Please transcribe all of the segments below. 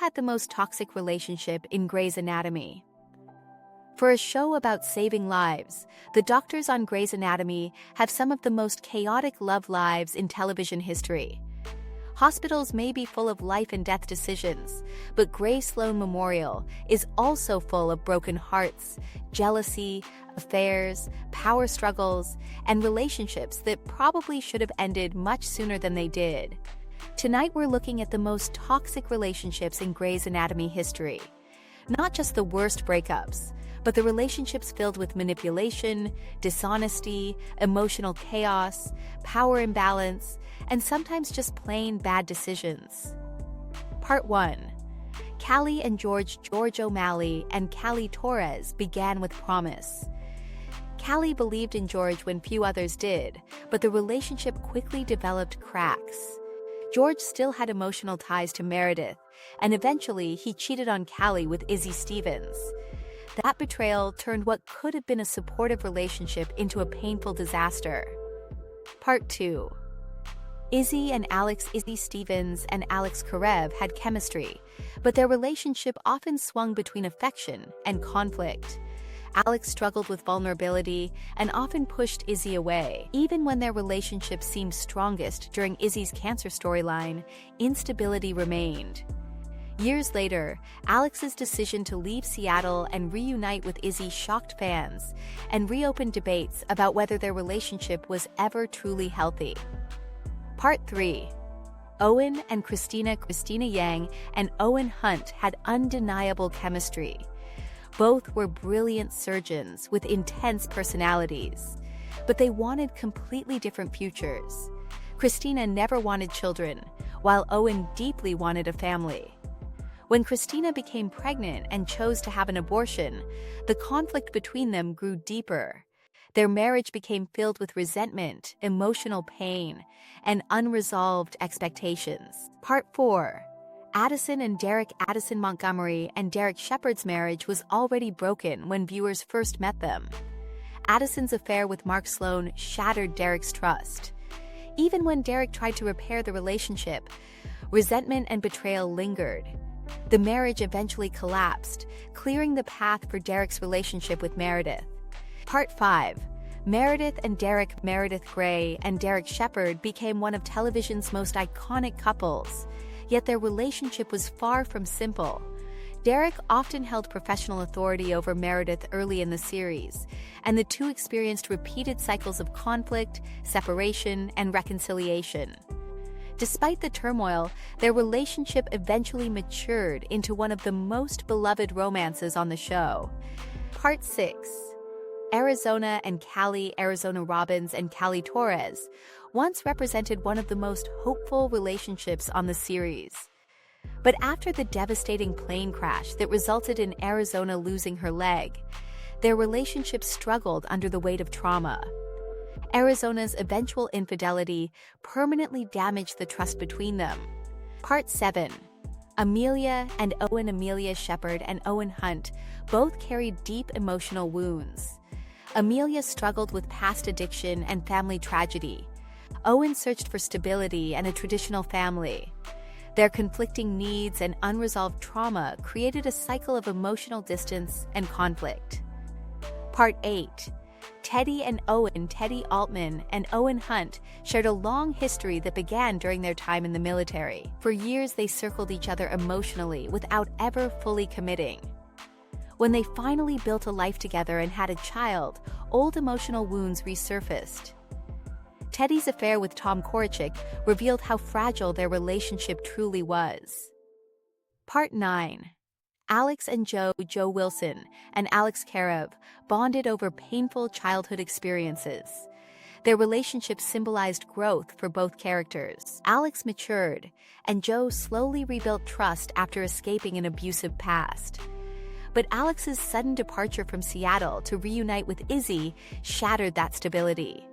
had the most toxic relationship in Grey's Anatomy? For a show about saving lives, the doctors on Grey's Anatomy have some of the most chaotic love lives in television history. Hospitals may be full of life and death decisions, but Grey Sloan Memorial is also full of broken hearts, jealousy, affairs, power struggles, and relationships that probably should have ended much sooner than they did. Tonight we're looking at the most toxic relationships in Grey's Anatomy history. Not just the worst breakups, but the relationships filled with manipulation, dishonesty, emotional chaos, power imbalance, and sometimes just plain bad decisions. Part 1. Callie and George O'Malley and Callie Torres began with promise. Callie believed in George when few others did, but the relationship quickly developed cracks. George still had emotional ties to Meredith, and eventually he cheated on Callie with Izzy Stevens. That betrayal turned what could have been a supportive relationship into a painful disaster. Part 2. Izzy Stevens and Alex Karev had chemistry, but their relationship often swung between affection and conflict. Alex struggled with vulnerability and often pushed Izzy away. Even when their relationship seemed strongest during Izzy's cancer storyline, instability remained. Years later, Alex's decision to leave Seattle and reunite with Izzy shocked fans and reopened debates about whether their relationship was ever truly healthy. Part 3. Owen and Christina Yang and Owen Hunt had undeniable chemistry. Both were brilliant surgeons with intense personalities, but they wanted completely different futures. Christina never wanted children, while Owen deeply wanted a family. When Christina became pregnant and chose to have an abortion, the conflict between them grew deeper. Their marriage became filled with resentment, emotional pain, and unresolved expectations. Part 4. Addison and Derek Montgomery and Derek Shepherd's marriage was already broken when viewers first met them. Addison's affair with Mark Sloan shattered Derek's trust. Even when Derek tried to repair the relationship, resentment and betrayal lingered. The marriage eventually collapsed, clearing the path for Derek's relationship with Meredith. Part 5. Meredith Grey and Derek Shepherd became one of television's most iconic couples, yet their relationship was far from simple. Derek often held professional authority over Meredith early in the series, and the two experienced repeated cycles of conflict, separation, and reconciliation. Despite the turmoil, their relationship eventually matured into one of the most beloved romances on the show. Part 6. Arizona Robbins and Callie Torres once represented one of the most hopeful relationships on the series. But after the devastating plane crash that resulted in Arizona losing her leg, their relationship struggled under the weight of trauma. Arizona's eventual infidelity permanently damaged the trust between them. Part 7. Amelia Shepherd and Owen Hunt both carried deep emotional wounds. Amelia struggled with past addiction and family tragedy. Owen searched for stability and a traditional family. Their conflicting needs and unresolved trauma created a cycle of emotional distance and conflict. Part 8. Teddy Altman and Owen Hunt shared a long history that began during their time in the military. For years, they circled each other emotionally without ever fully committing. When they finally built a life together and had a child, old emotional wounds resurfaced. Teddy's affair with Tom Korachik revealed how fragile their relationship truly was. Part 9. Alex and Joe Wilson and Alex Karev bonded over painful childhood experiences. Their relationship symbolized growth for both characters. Alex matured, and Joe slowly rebuilt trust after escaping an abusive past. But Alex's sudden departure from Seattle to reunite with Izzy shattered that stability.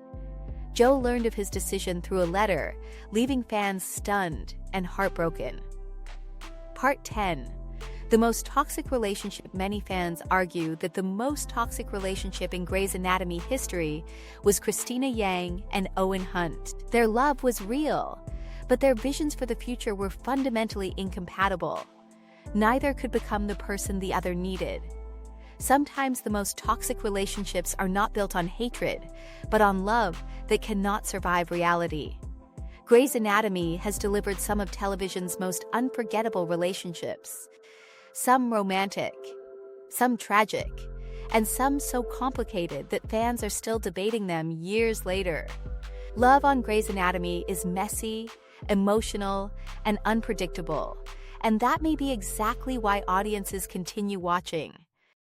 Joe learned of his decision through a letter, leaving fans stunned and heartbroken. Part 10. The most toxic relationship. Many fans argue that the most toxic relationship in Grey's Anatomy history was Christina Yang and Owen Hunt. Their love was real, but their visions for the future were fundamentally incompatible. neither could become the person the other needed. Sometimes the most toxic relationships are not built on hatred, but on love that cannot survive reality. Grey's Anatomy has delivered some of television's most unforgettable relationships. Some romantic, some tragic, and some so complicated that fans are still debating them years later. Love on Grey's Anatomy is messy, emotional, and unpredictable, and that may be exactly why audiences continue watching.